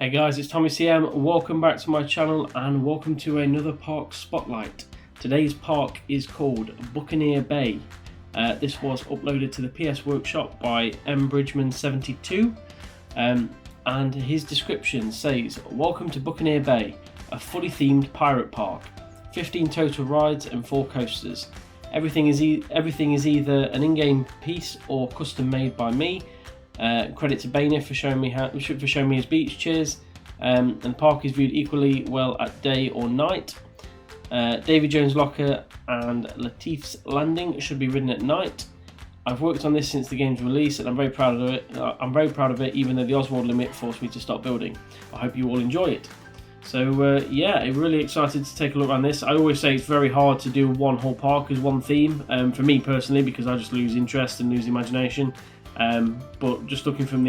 Hey guys, it's Tommy CM. Welcome back to my channel and welcome to another park spotlight. Today's park is called Buccaneer Bay. This was uploaded to the PS Workshop by mbridgman72 and his description says, "Welcome to Buccaneer Bay, a fully themed pirate park. 15 total rides and 4 coasters. Everything is either an in-game piece or custom made by me. Credit to Bainer for showing me his beach chairs. And the park is viewed equally well at day or night. Davy Jones Locker and Lafities Landing should be ridden at night. I've worked on this since the game's release and I'm very proud of it. Even though the Oswald limit forced me to stop building. I hope you all enjoy it." So yeah, I'm really excited to take a look around this. I always say it's very hard to do one whole park as one theme, for me personally, because I just lose interest and lose imagination. But just looking from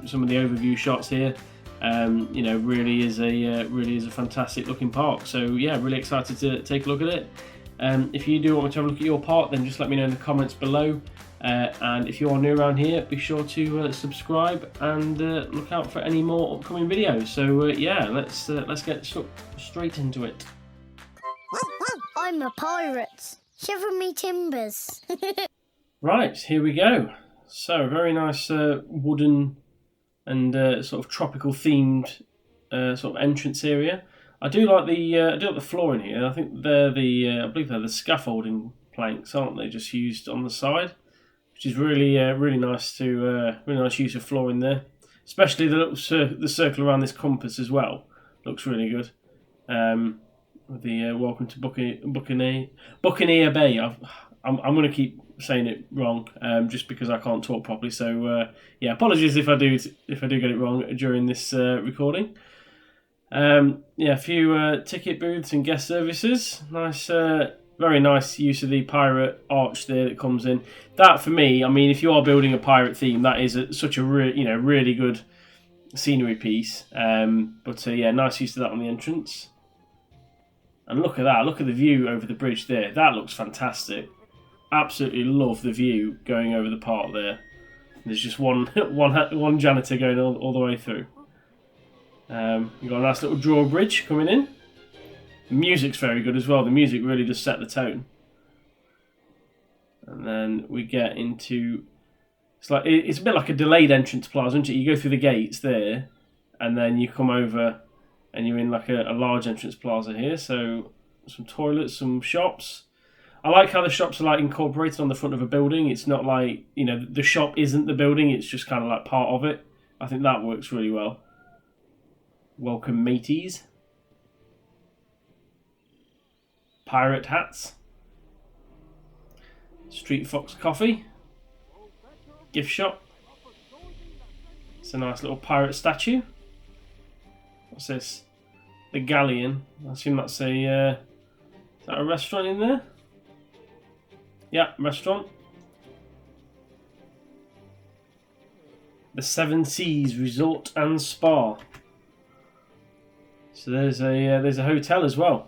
some of the overview shots here, you know, really is a fantastic looking park. So yeah, really excited to take a look at it. If you do want me to have a look at your park, then just let me know in the comments below. And if you are new around here, be sure to subscribe and look out for any more upcoming videos. So yeah, let's get straight into it. I'm a pirate. Shiver me timbers. Right, here we go. So very nice wooden and sort of tropical themed sort of entrance area. I do like the floor in here. I think they're I believe they're the scaffolding planks, aren't they? Just used on the side, which is really nice really nice use of floor in there. Especially the circle around this compass as well looks really good. With the welcome to Buccaneer Bay. I'm going to keep saying it wrong, just because I can't talk properly. So yeah, apologies if I do get it wrong during this recording. Yeah, a few ticket booths and guest services. Nice, very nice use of the pirate arch there that comes in. That for me, I mean, if you are building a pirate theme, that is such a really good scenery piece. But yeah, nice use of that on the entrance. And look at that! Look at the view over the bridge there. That looks fantastic. Absolutely love the view going over the park there. There's just one janitor going all the way through. You've got a nice little drawbridge coming in. The music's very good as well. The music really does set the tone. And then we get into... It's a bit like a delayed entrance plaza, isn't it? You go through the gates there, and then you come over, and you're in like a large entrance plaza here. So some toilets, some shops. I like how the shops are like incorporated on the front of a building. It's not like, you know, the shop isn't the building. It's just kind of like part of it. I think that works really well. Welcome mateys. Pirate hats. Street Fox coffee. Gift shop. It's a nice little pirate statue. What's this? The Galleon. I assume that's is that a restaurant in there? Yeah, restaurant. The Seven Seas Resort and Spa. So there's a hotel as well.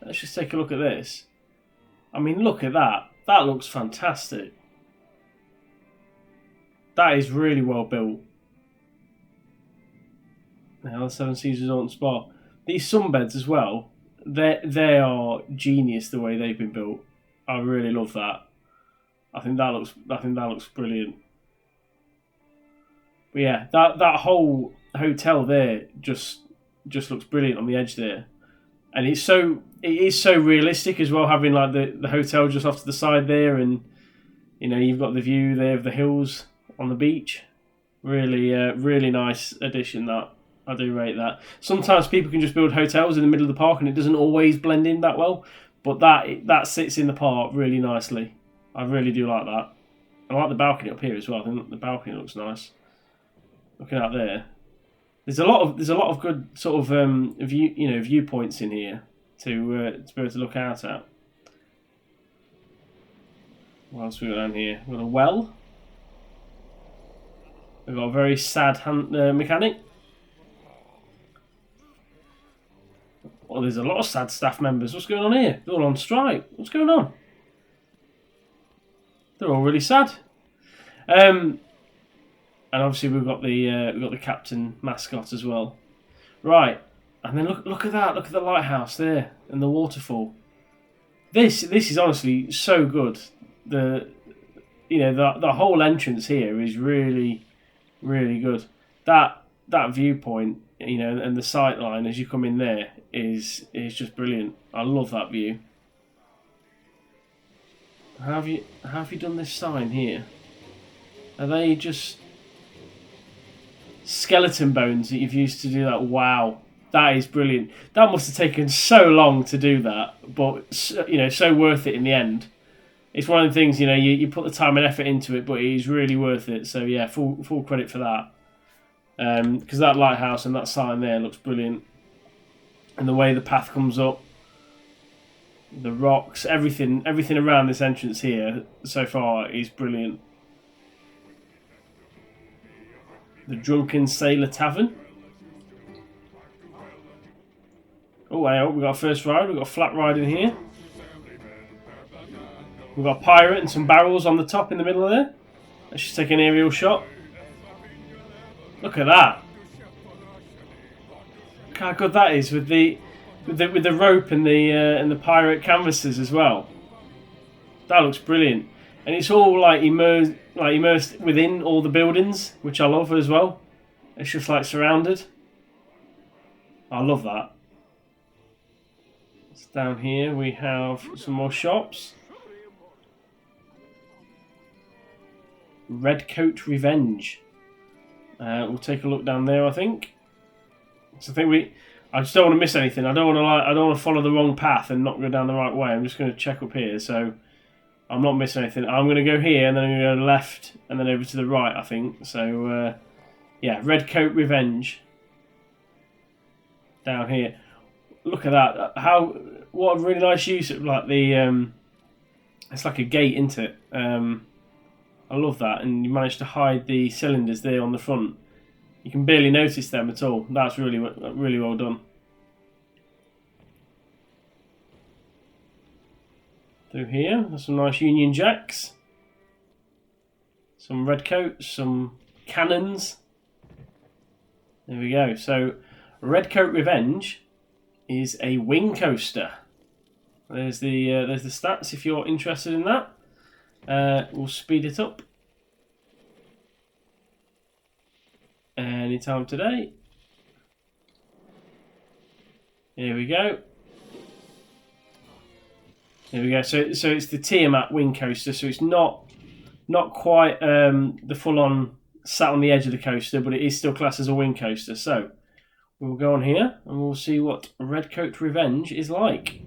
Let's just take a look at this. I mean, look at that. That looks fantastic. That is really well built. Now the Seven Seas Resort and Spa. These sunbeds as well. They are genius the way they've been built. I really love that. I think that looks brilliant. But yeah, that whole hotel there just looks brilliant on the edge there, and it is so realistic as well, having like the hotel just off to the side there, and you know you've got the view there of the hills on the beach. Really nice addition. That I do rate that. Sometimes people can just build hotels in the middle of the park, and it doesn't always blend in that well. But that sits in the park really nicely. I really do like that. I like the balcony up here as well. I think the balcony looks nice. Looking out there, there's a lot of good sort of viewpoints in here to be able to look out at. What else we got down here? We've got a well. We've got a very sad mechanic. Well, there's a lot of sad staff members. What's going on here? They're all on strike. What's going on? They're all really sad. and obviously we've got the captain mascot as well. Right, and then look at that. Look at the lighthouse there and the waterfall. This is honestly so good. The whole entrance here is really, really good. That viewpoint, and the sight line as you come in there is just brilliant. I love that view. How have you done this sign here? Are they just skeleton bones that you've used to do that? Wow, that is brilliant. That must have taken so long to do that, but so worth it in the end. It's one of the things, you put the time and effort into it, but it is really worth it. So yeah, full credit for that. Because that lighthouse and that sign there looks brilliant, and the way the path comes up, the rocks, everything around this entrance here so far is brilliant. The Drunken Sailor Tavern. Oh, hang on, we've got a first ride. We've got a flat ride in here. We've got a pirate and some barrels on the top in the middle there. Let's just take an aerial shot. Look at that. Look how good that is with the rope and the pirate canvases as well. That looks brilliant, and it's all like immersed within all the buildings, which I love as well. It's just like surrounded. I love that. So down here we have some more shops. Redcoats Revenge. We'll take a look down there, I think. So I just don't want to miss anything. I don't want to follow the wrong path and not go down the right way. I'm just going to check up here, so I'm not missing anything. I'm going to go here, and then I'm going to go left, and then over to the right, I think. So yeah, Redcoats Revenge. Down here. Look at that. What a really nice use of like the it's like a gate, isn't it? I love that, and you managed to hide the cylinders there on the front. You can barely notice them at all. That's really well done. Through here, there's some nice Union Jacks, some redcoats, some cannons. There we go. So, Redcoats Revenge is a wing coaster. There's the stats if you're interested in that. We'll speed it up anytime today. Here we go. There we go. So it's the Tiamat wing coaster. So it's not quite the full-on sat on the edge of the coaster, but it is still classed as a wing coaster. So we'll go on here and we'll see what Redcoats Revenge is like.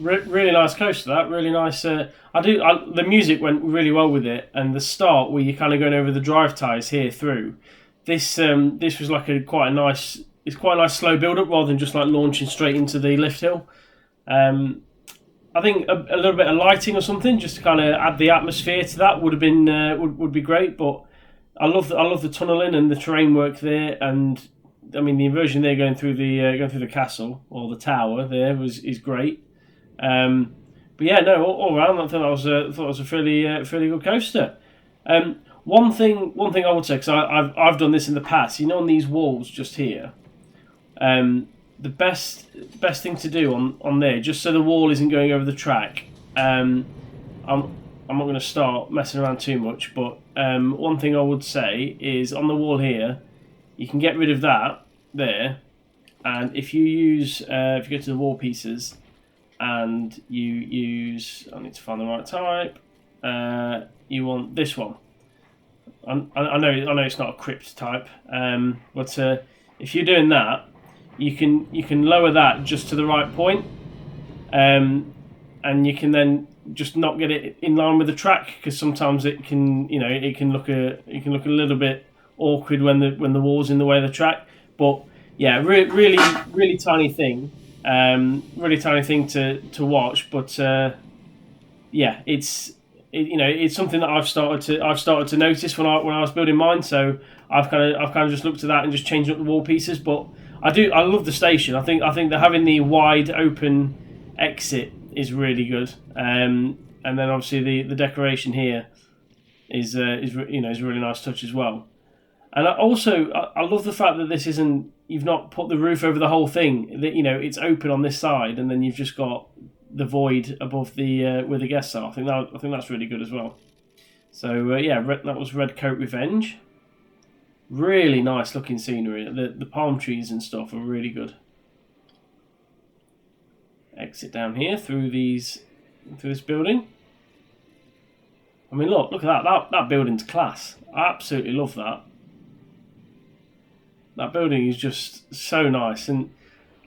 Really nice coaster, that. Really nice. The music went really well with it, and the start where you're kind of going over the drive ties here through. This was like quite a nice slow build up rather than just like launching straight into the lift hill. I think a little bit of lighting or something just to kind of add the atmosphere to that would have been would be great. But I love the tunnelling and the terrain work there, and I mean the inversion there going through the castle or the tower there is great. But But yeah, no, all around I thought that was a fairly good coaster. One thing I would say, because I've done this in the past, on these walls just here, the best thing to do on there, just so the wall isn't going over the track. I'm not going to start messing around too much, but one thing I would say is on the wall here, you can get rid of that there, and if you go to the wall pieces, and you use, I need to find the right type. You want this one. I know it's not a crypt type, but if you're doing that, you can lower that just to the right point, and you can then just not get it in line with the track, because sometimes it can look a little bit awkward when the wall's in the way of the track. But yeah, really tiny thing, to watch. But yeah, it's something that I've started to notice when I was building mine. So I've kind of just looked at that and just changed up the wall pieces. But I love the station. I think that having the wide open exit is really good. And then obviously the decoration here is a really nice touch as well. And I love the fact that this isn't, you've not put the roof over the whole thing. That it's open on this side, and then you've just got the void above the where the guests are. I think that's really good as well. So yeah, that was Redcoats Revenge. Really nice looking scenery. The palm trees and stuff are really good. Exit down here through this building. I mean, look at that building's class. I absolutely love that. That building is just so nice, and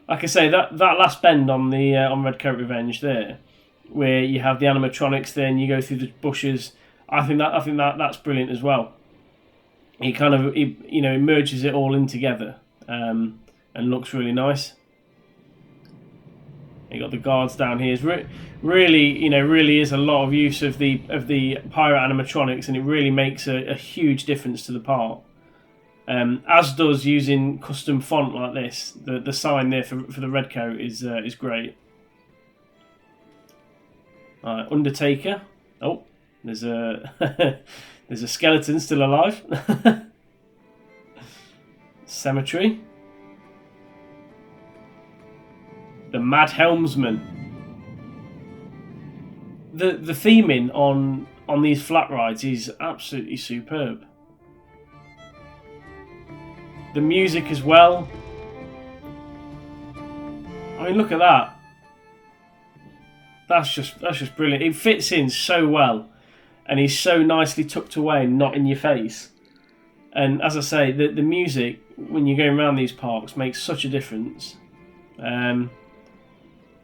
like I say, that last bend on the on Redcoats Revenge there, where you have the animatronics, then you go through the bushes. I think that's brilliant as well. It kind of merges it all in together, and looks really nice. You got the guards down here. It's really is a lot of use of the pirate animatronics, and it really makes a huge difference to the park. As does using custom font like this. The sign there for the Redcoat is great. Undertaker. Oh, there's a there's a skeleton still alive. Cemetery. The Mad Helmsman. The theming on these flat rides is absolutely superb. The music as well. I mean, look at that. That's just brilliant. It fits in so well, and he's so nicely tucked away, not in your face. And as I say, the music when you're going around these parks makes such a difference.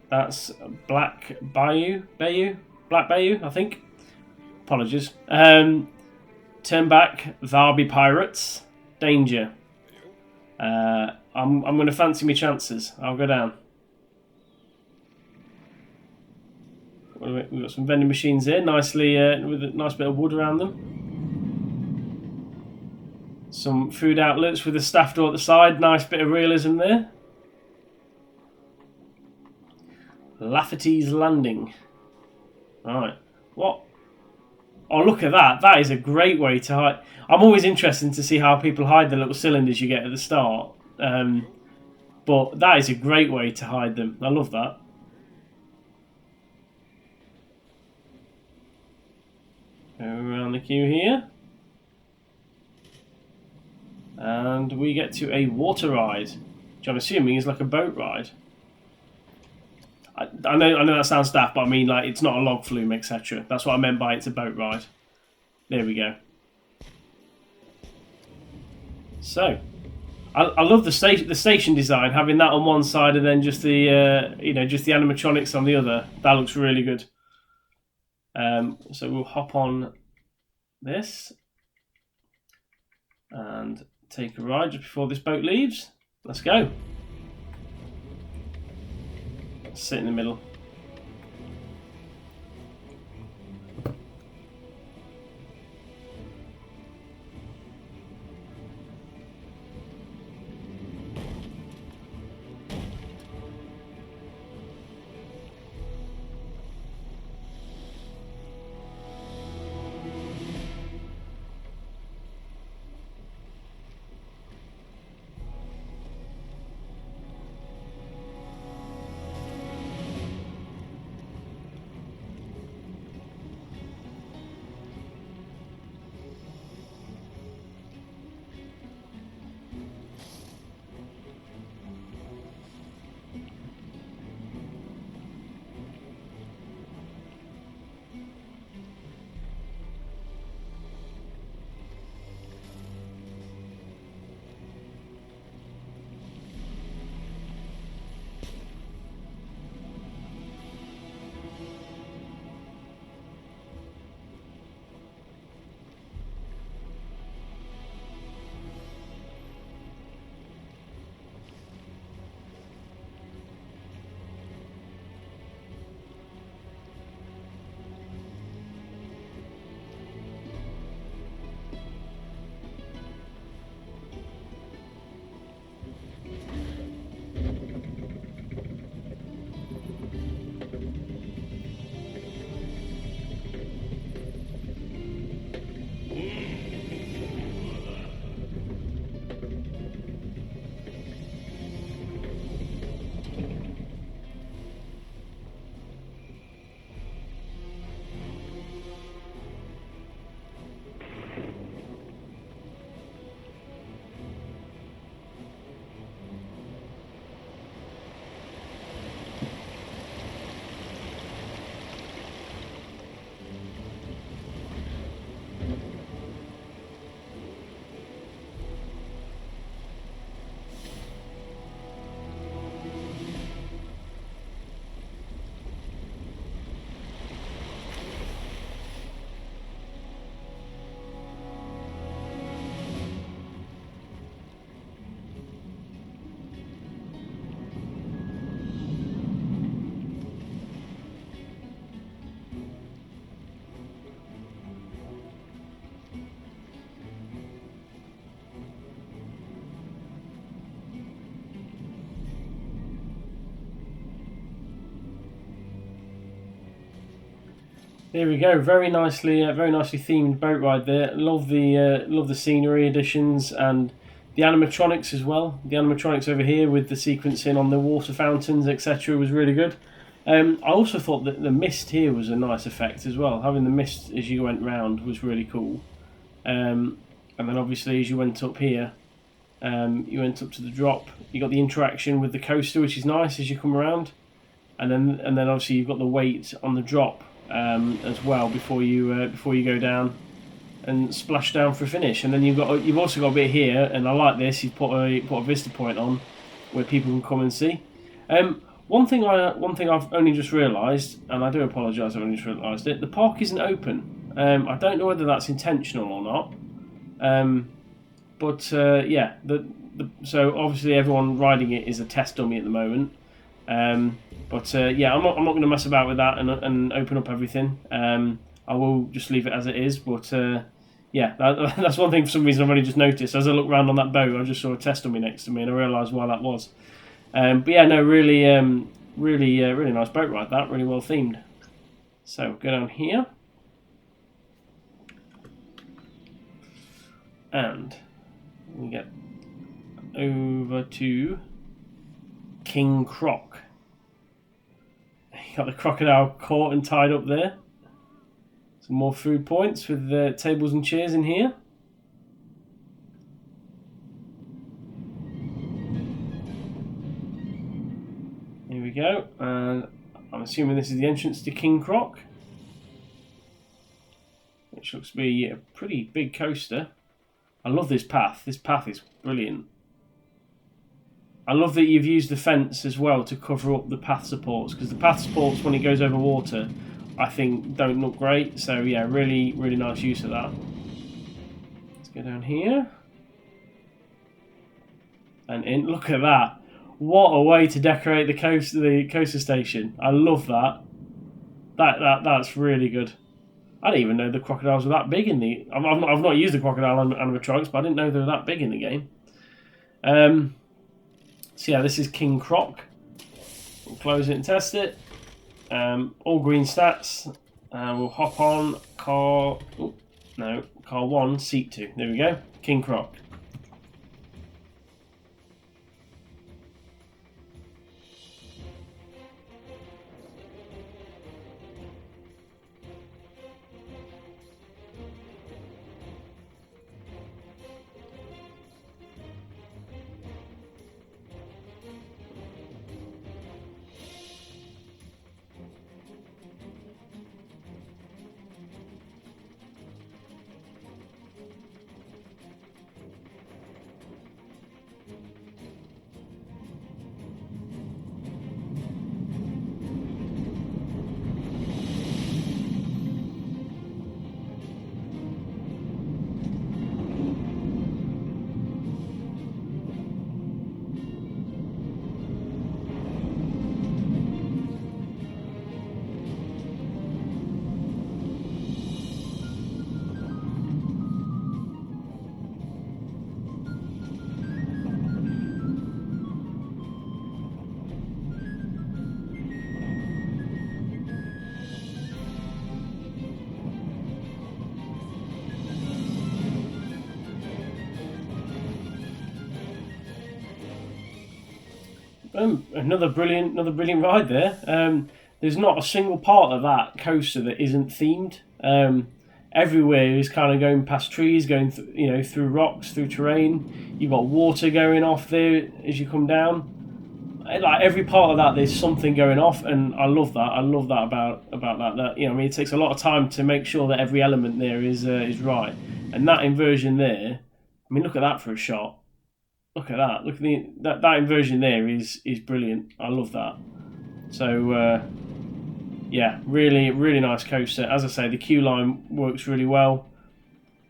That's Black Bayou, I think. Apologies. Turn back, there be pirates. Danger. I'm going to fancy my chances. I'll go down. We've got some vending machines here, nicely with a nice bit of wood around them. Some food outlets with a staff door at the side. Nice bit of realism there. Lafities Landing. Right. What? Oh, look at that. That is a great way to hide. I'm always interested to see how people hide the little cylinders you get at the start. But that is a great way to hide them. I love that. Go around the queue here. And we get to a water ride, which I'm assuming is like a boat ride. I know that sounds daft, but I mean, like, it's not a log flume, etc. That's what I meant by it's a boat ride. There we go. So, I love the station design, having that on one side and then just the just the animatronics on the other. That looks really good. So we'll hop on this and take a ride just before this boat leaves. Let's go. Sit in the middle. There we go. Very nicely themed boat ride there. Love the scenery additions and the animatronics as well. The animatronics over here with the sequencing on the water fountains, etc., was really good. I also thought that the mist here was a nice effect as well. Having the mist as you went round was really cool. And then obviously as you went up here, you went up to the drop. You got the interaction with the coaster, which is nice as you come around. And then obviously you've got the weight on the drop. As well before you go down and splash down for a finish, and then you've also got a bit here, and I like this. You've put a vista point on where people can come and see. One thing I've only just realised, and I do apologise, I've only just realised it. The park isn't open. I don't know whether that's intentional or not. Yeah, so obviously everyone riding it is a test dummy at the moment. Yeah, I'm not going to mess about with that and open up everything. I will just leave it as it is. But yeah, that's one thing for some reason I've only just noticed. As I look around on that boat, I just saw a test dummy next to me, and I realised why that was. But yeah, no, really nice boat ride. That really well themed. So go down here, and we get over to King Croc. You got the crocodile caught and tied up there. Some more food points with the tables and chairs in here. Here we go. And I'm assuming this is the entrance to King Croc, which looks to be a pretty big coaster. I love this path. This path is brilliant. I love that you've used the fence as well to cover up the path supports, because the path supports, when it goes over water, I think don't look great. So yeah, really nice use of that. Let's go down here. And in, look at that. What a way to decorate the coaster station. I love that. That's really good. I didn't even know the crocodiles were that big in the... I've not used the crocodile animatronics, but I didn't know they were that big in the game. So yeah, this is King Croc. We'll close it and test it. All green stats. We'll hop on car 1, seat 2. There we go. King Croc. Another brilliant ride there. There's not a single part of that coaster that isn't themed. Everywhere is kind of going past trees, going through rocks, through terrain. You've got water going off there as you come down. Like every part of that, there's something going off, and I love that. I love that about that. That it takes a lot of time to make sure that every element there is right. And that inversion there, I mean, look at that for a shot. Look at that. Look at that inversion there is brilliant. I love that. So yeah, really nice coaster. As I say, the queue line works really well.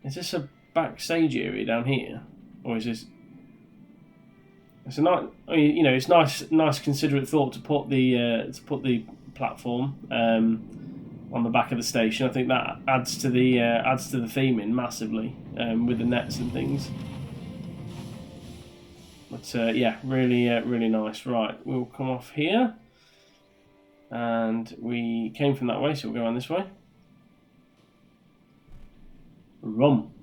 Is this a backstage area down here, or is this? It's a nice, it's nice considerate thought to put the platform on the back of the station. I think that adds to the theming massively with the nets and things. But yeah, really nice. Right, we'll come off here, and we came from that way, so we'll go around this way. Rum.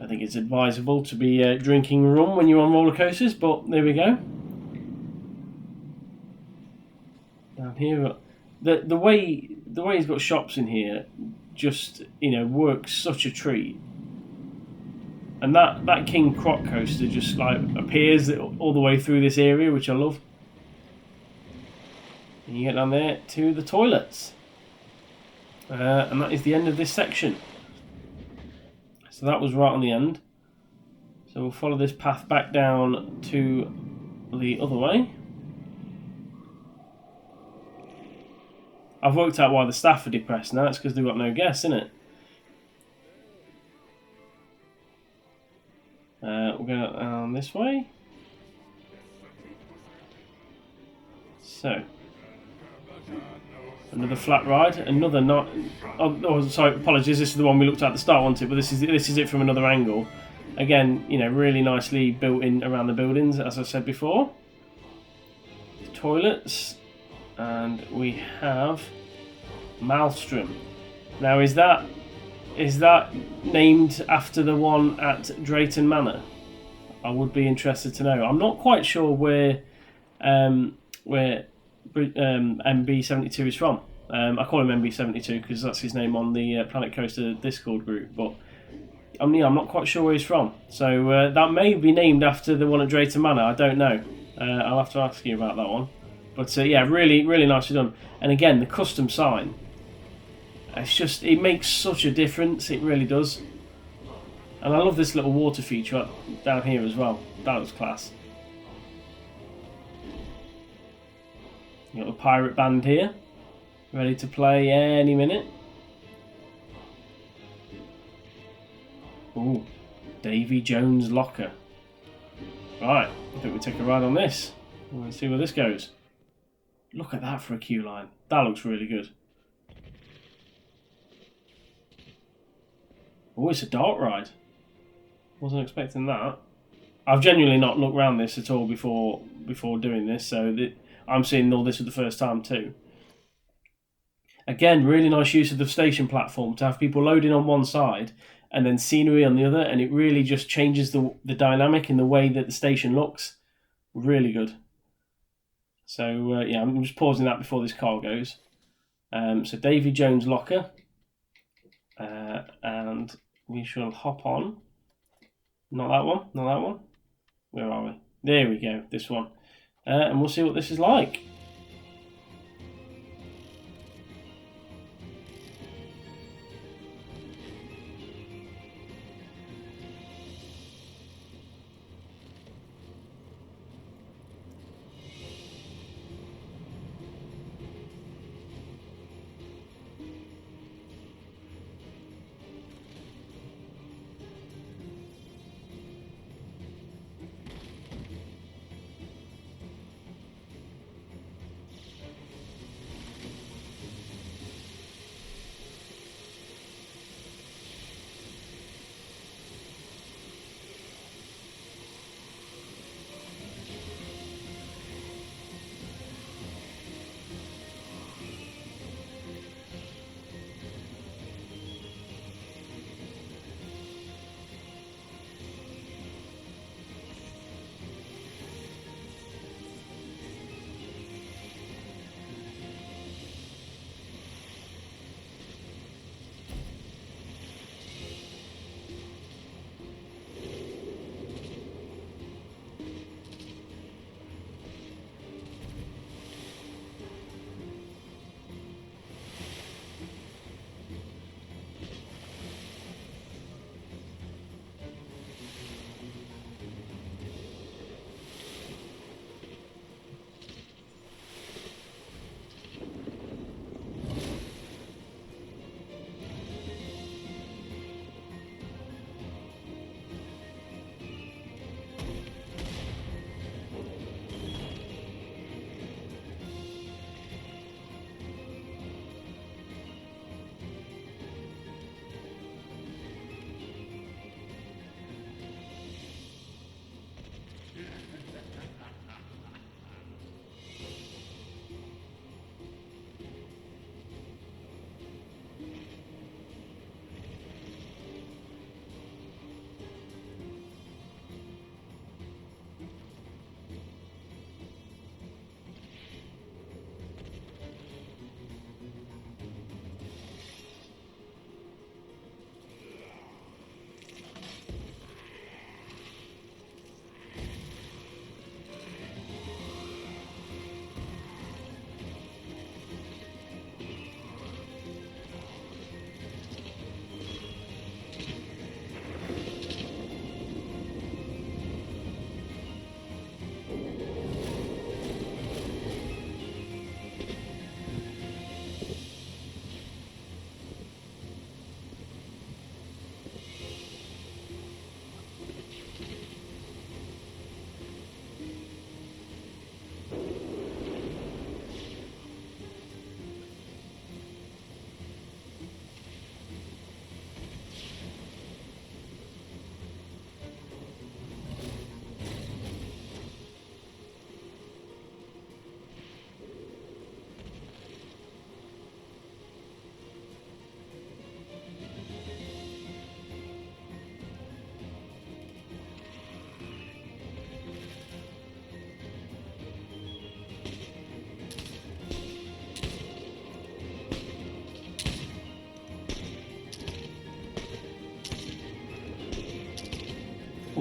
I think it's advisable to be drinking rum when you're on roller coasters, but there we go. Down here, the way he's got shops in here, just works such a treat. And that King Croc coaster just like appears all the way through this area, which I love. And you get down there to the toilets, and that is the end of this section. So that was right on the end. So we'll follow this path back down to the other way. I've worked out why the staff are depressed now. It's because they've got no guests, isn't it? We'll go down this way. So another flat ride, another not. Oh, sorry, apologies. This is the one we looked at at the start, wasn't it? But this is it from another angle. Again, really nicely built in around the buildings, as I said before. The toilets, and we have Maelstrom. Now, is that named after the one at Drayton Manor? I would be interested to know. I'm not quite sure where MB72 is from. I call him MB72 because that's his name on the Planet Coaster Discord group, but I'm not quite sure where he's from. So that may be named after the one at Drayton Manor. I don't know. I'll have to ask you about that one. But yeah, really nicely done. And again, the custom sign. It makes such a difference. It really does. And I love this little water feature down here as well. That was class. You got the pirate band here, ready to play any minute. Ooh, Davy Jones locker. Right, I think we'll take a ride on this. We'll see where this goes. Look at that for a queue line. That looks really good. Oh, it's a dark ride. Wasn't expecting that. I've genuinely not looked around this at all before doing this, so I'm seeing all this for the first time too. Again, really nice use of the station platform to have people loading on one side and then scenery on the other, and it really just changes the dynamic in the way that the station looks. Really good. So yeah, I'm just pausing that before this car goes. So Davy Jones locker, and we shall hop on. Not that one. Where are we? There we go, this one. And we'll see what this is like.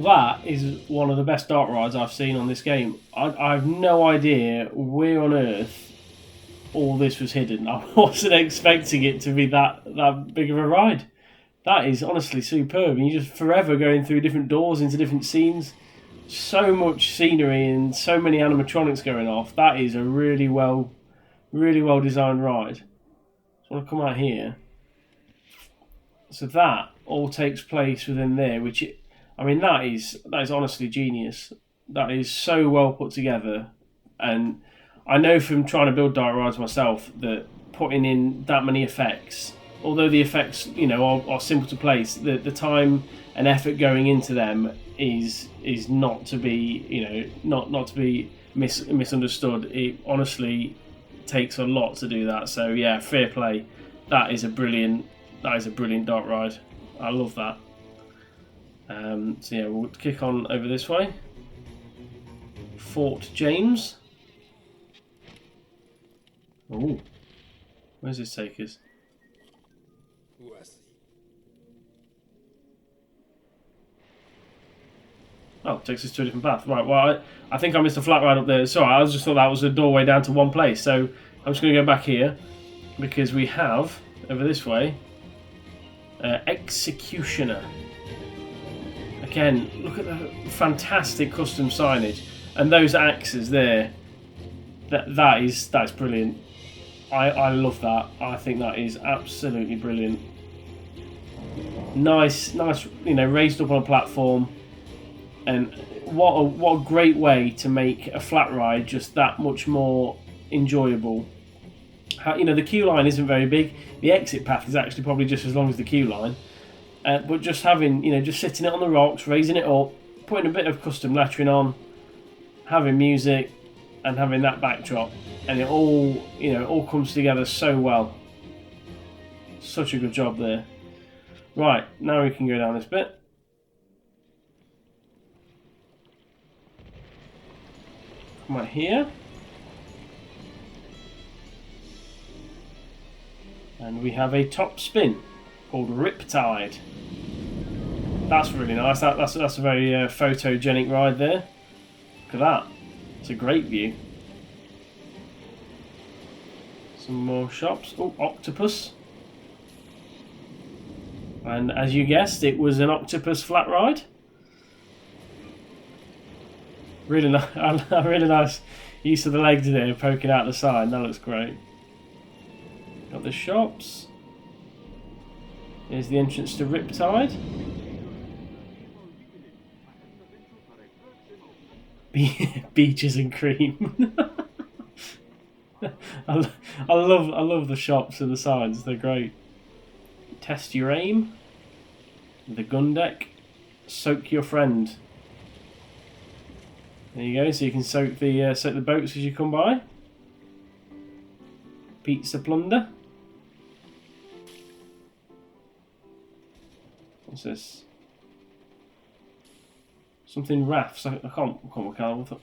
That is one of the best dark rides I've seen on this game. I have no idea where on earth all this was hidden. I wasn't expecting it to be that big of a ride. That is honestly superb. And you're just forever going through different doors into different scenes. So much scenery and so many animatronics going off. That is a really well designed ride. So I want to come out here. So that all takes place within there, which I mean that is honestly genius. That is so well put together, and I know from trying to build dark rides myself that putting in that many effects, although the effects are simple to place, the time and effort going into them is not to be not to be misunderstood. It honestly takes a lot to do that. So yeah, fair play. That is a brilliant dark ride. I love that. So yeah, we'll kick on over this way. Fort James. Oh, where's this take us? Oh, takes us to a different path. Right, well, I think I missed a flat ride up there. Sorry, I just thought that was a doorway down to one place. So I'm just going to go back here because we have, over this way, Executioner. Again, look at the fantastic custom signage. And those axes there, that's brilliant. I love that. I think that is absolutely brilliant. Nice, raised up on a platform. And what a great way to make a flat ride just that much more enjoyable. The queue line isn't very big. The exit path is actually probably just as long as the queue line. But just having, just sitting it on the rocks, raising it up, putting a bit of custom lettering on, having music, and having that backdrop, and it all comes together so well. Such a good job there. Right, now we can go down this bit. Come out here. And we have a top spin called Riptide. That's really nice. That's a very photogenic ride there. Look at that. It's a great view. Some more shops. Oh, octopus. And as you guessed, it was an octopus flat ride. Really nice. Really nice use of the legs there, poking out the side. That looks great. Got the shops. Here's the entrance to Riptide. Beaches and cream. I love the shops and the signs. They're great. Test your aim. The gun deck. Soak your friend. There you go. So you can soak the boats as you come by. Pizza plunder. What's this? Something rafts. I can't work out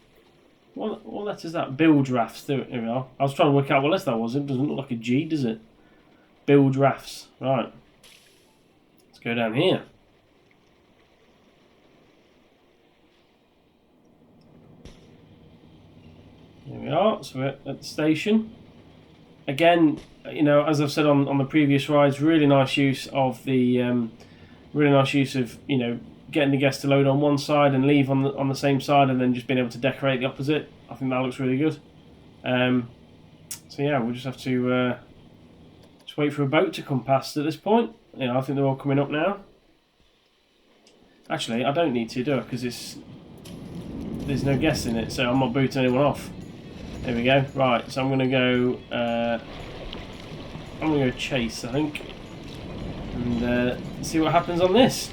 what letter is that? Bilge Rafts. There we are. I was trying to work out what letter that was. It doesn't look like a G, does it? Bilge Rafts. Right. Let's go down here. There we are. So we're at the station. Again, as I've said on the previous rides, really nice use of the getting the guests to load on one side and leave on the same side, and then just being able to decorate the opposite. I think that looks really good. So yeah, we'll just have to just wait for a boat to come past at this point. I think they're all coming up now. Actually, I don't need to do it because there's no guests in it, so I'm not booting anyone off. There we go. Right, so I'm gonna go chase, I think, and see what happens on this.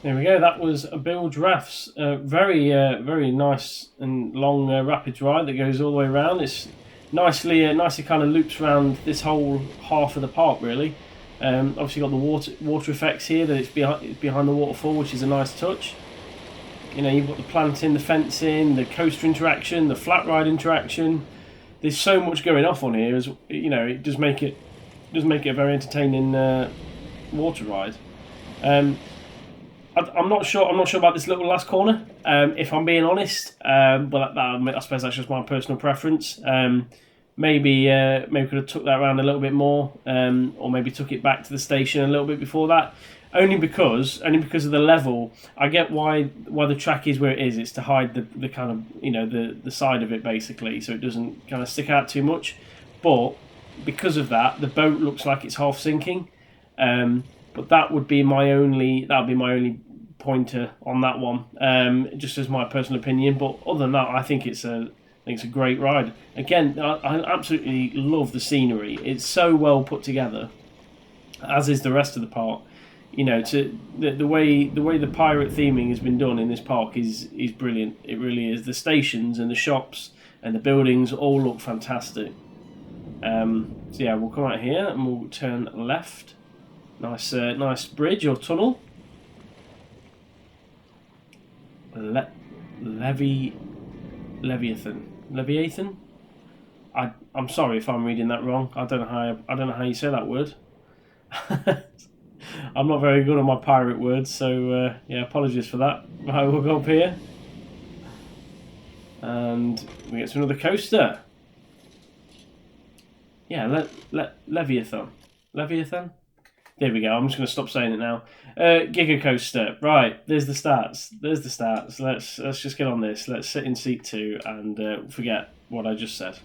There we go. That was a Bilge Rafts. Very nice and long rapids ride that goes all the way around. It's nicely kind of loops around this whole half of the park, really. Obviously, got the water effects here. That it's behind the waterfall, which is a nice touch. You know, you've got the planting, the fencing, the coaster interaction, the flat ride interaction. There's so much going off on here. As you know, it does make it a very entertaining water ride. I'm not sure about this little last corner. If I'm being honest, but I suppose that's just my personal preference. Maybe could have took that around a little bit more, or maybe took it back to the station a little bit before that. Only because of the level. I get why the track is where it is. It's to hide the kind of, you know, the side of it, basically, so it doesn't kind of stick out too much. But because of that, the boat looks like it's half sinking. But that would be my only pointer on that one, just as my personal opinion. But other than that, I think it's a great ride. Again, I absolutely love the scenery. It's so well put together, as is the rest of the park. You know, the way the pirate theming has been done in this park is brilliant. It really is. The stations and the shops and the buildings all look fantastic. So yeah, we'll come out here and we'll turn left. Nice bridge or tunnel. Leviathan. I'm sorry if I'm reading that wrong. I don't know how you say that word. I'm not very good on my pirate words, so yeah, apologies for that. Right, we'll go up here, and we get to another coaster. Yeah, Leviathan. There we go. I'm just going to stop saying it now. Giga coaster. Right, there's the stats. Let's just get on this. Let's sit in seat 2 and forget what I just said.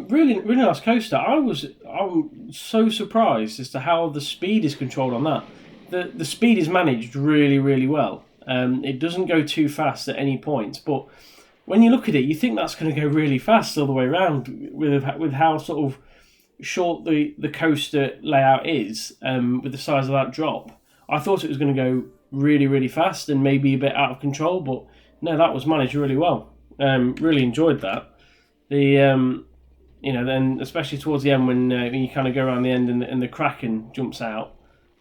Really nice coaster. I'm so surprised as to how the speed is controlled on that. The speed is managed really well. It doesn't go too fast at any point, but when you look at it, you think that's going to go really fast all the way around with how sort of short the coaster layout is, with the size of that drop. I thought it was going to go really fast and maybe a bit out of control, but no, that was managed really well. Really enjoyed that. The you know, then especially towards the end when you kind of go around the end and the Kraken jumps out,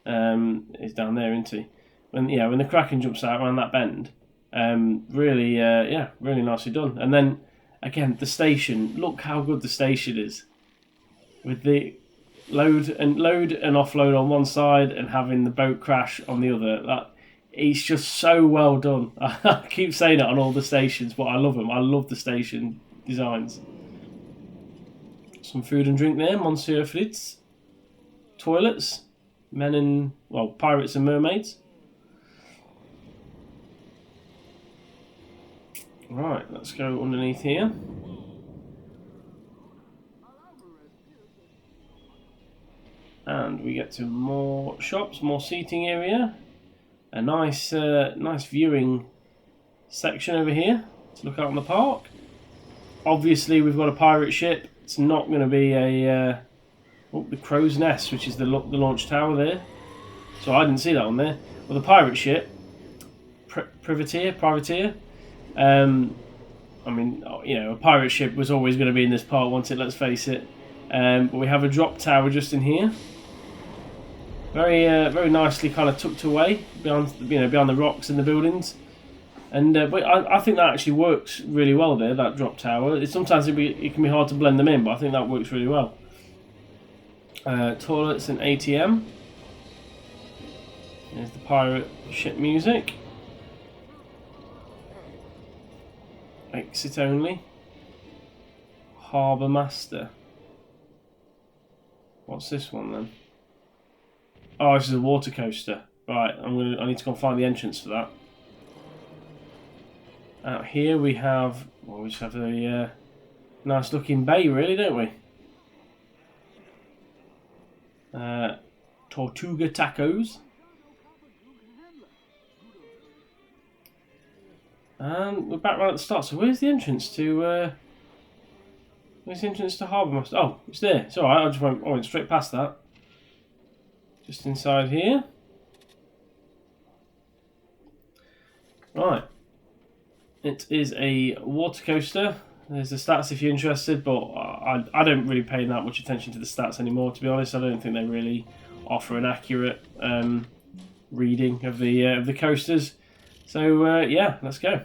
is down there, isn't he? When the Kraken jumps out around that bend, really nicely done. And then again, the station. Look how good the station is, with the load and offload on one side and having the boat crash on the other. That it's just so well done. I keep saying it on all the stations, but I love them. I love the station designs. Some food and drink there, Monsieur Fritz. Toilets, pirates and mermaids. Right, let's go underneath here. get to more shops, more seating area. A nice nice viewing section over here to look out on the park. Obviously we've got a pirate ship. It's not going to be a the Crow's Nest, which is the launch tower there. So I didn't see that on there. Well, the pirate ship, privateer. I mean, you know, a pirate ship was always going to be in this part, wasn't it? Let's face it. But we have a drop tower just in here. Very nicely kind of tucked away behind the rocks and the buildings. And but I think that actually works really well there. That drop tower. Sometimes it can be hard to blend them in, but I think that works really well. Toilets and ATM. There's the pirate ship music. Exit only. Harbour Master. What's this one then? Oh, this is a water coaster. Right, I need to go and find the entrance for that. Out here we have, well, we just have a nice looking bay, really, don't we? Tortuga tacos. And we're back right at the start. So where's the entrance to? Where's the entrance to Harbour Master? Oh, it's there. It's all right. I went straight past that. Just inside here. Right. It is a water coaster. There's the stats if you're interested, but I don't really pay that much attention to the stats anymore, to be honest. I don't think they really offer an accurate reading of the coasters. So yeah, let's go.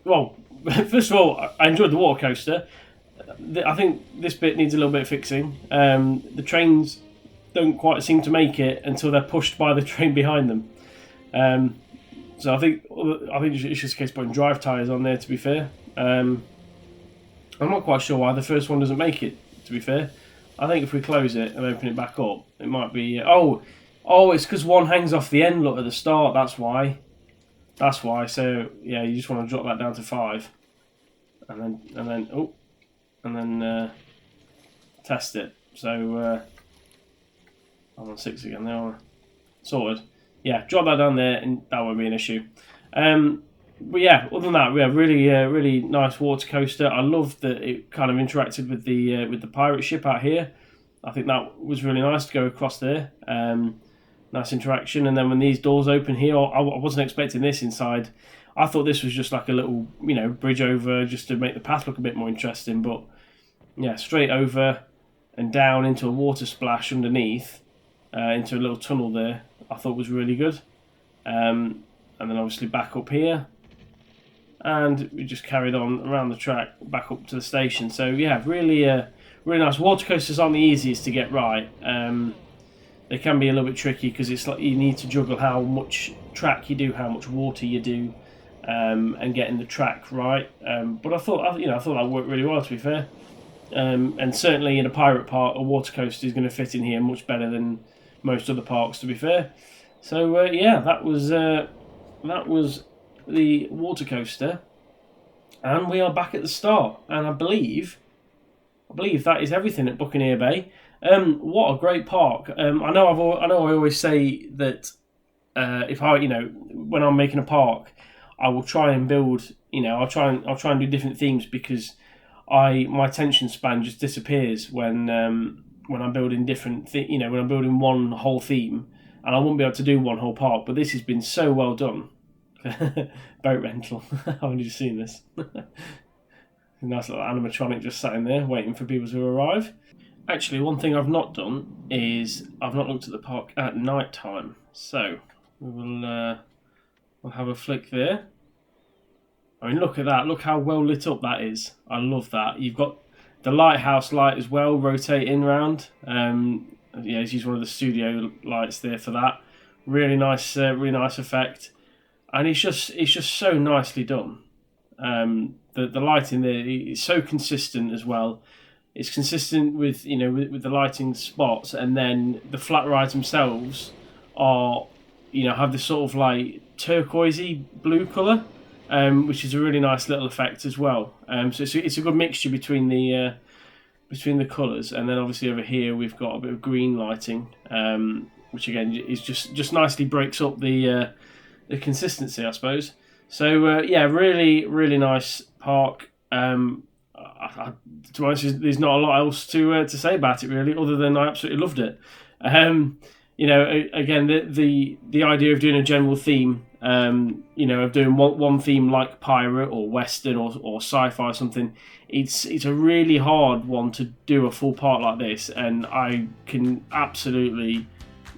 Well, first of all, I enjoyed the water coaster. I think this bit needs a little bit of fixing. The trains don't quite seem to make it until they're pushed by the train behind them. So I think it's just a case of putting drive tyres on there, to be fair. I'm not quite sure why the first one doesn't make it, to be fair. I think if we close it and open it back up, it might be... Oh, it's because one hangs off the end, look, at the start, that's why. That's why. So yeah, you just want to drop that down to 5, and then test it. So I'm on 6 again now. Sorted. Yeah, drop that down there, and that won't be an issue. But yeah, other than that, we have really nice water coaster. I love that it kind of interacted with the pirate ship out here. I think that was really nice to go across there. Nice interaction, and then when these doors open here, I wasn't expecting this inside. I thought this was just like a little, bridge over just to make the path look a bit more interesting. But yeah, straight over and down into a water splash underneath, into a little tunnel there. I thought was really good. And then obviously back up here, and we just carried on around the track back up to the station. So yeah, really really nice. Water coasters aren't the easiest to get right. They can be a little bit tricky because it's like you need to juggle how much track you do, how much water you do, and getting the track right. But I thought that worked really well, to be fair. And certainly in a pirate park, a water coaster is going to fit in here much better than most other parks, to be fair. So yeah, that was the water coaster, and we are back at the start. And I believe that is everything at Buccaneer Bay. What a great park! I know I always say that if I, when I'm making a park, I will try and build. I'll try and do different themes because my attention span just disappears when I'm building different when I'm building one whole theme, and I won't be able to do one whole park. But this has been so well done. Boat rental. I've just seen this. Nice little animatronic just sat in there waiting for people to arrive. Actually, one thing I've not done is I've not looked at the park at night time. So we'll have a flick there. I mean, look at that. Look how well lit up that is. I love that. You've got the lighthouse light as well rotating round. He's used one of the studio lights there for that. Really nice effect. And it's just so nicely done. The lighting there is so consistent as well. It's consistent with with the lighting spots, and then the flat rides themselves are have this sort of like turquoisey blue colour, which is a really nice little effect as well. So it's a good mixture between the colours, and then obviously over here we've got a bit of green lighting, which again is just nicely breaks up the consistency, I suppose. So yeah, really nice park. To be honest, there's not a lot else to say about it really, other than I absolutely loved it. Again, the idea of doing a general theme, of doing one theme like pirate or western or sci-fi or something, it's a really hard one to do a full park like this, and I can absolutely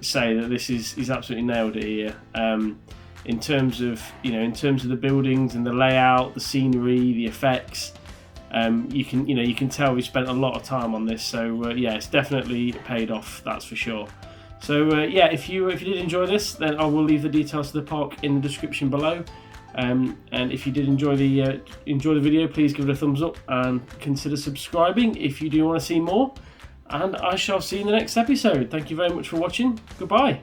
say that this is absolutely nailed it here. In terms of the buildings and the layout, the scenery, the effects, you can tell we spent a lot of time on this. So yeah, it's definitely paid off, that's for sure. So yeah, if you did enjoy this, then I will leave the details of the park in the description below. And if you did enjoy the video, please give it a thumbs up and consider subscribing if you do want to see more. And I shall see you in the next episode. Thank you very much for watching. Goodbye.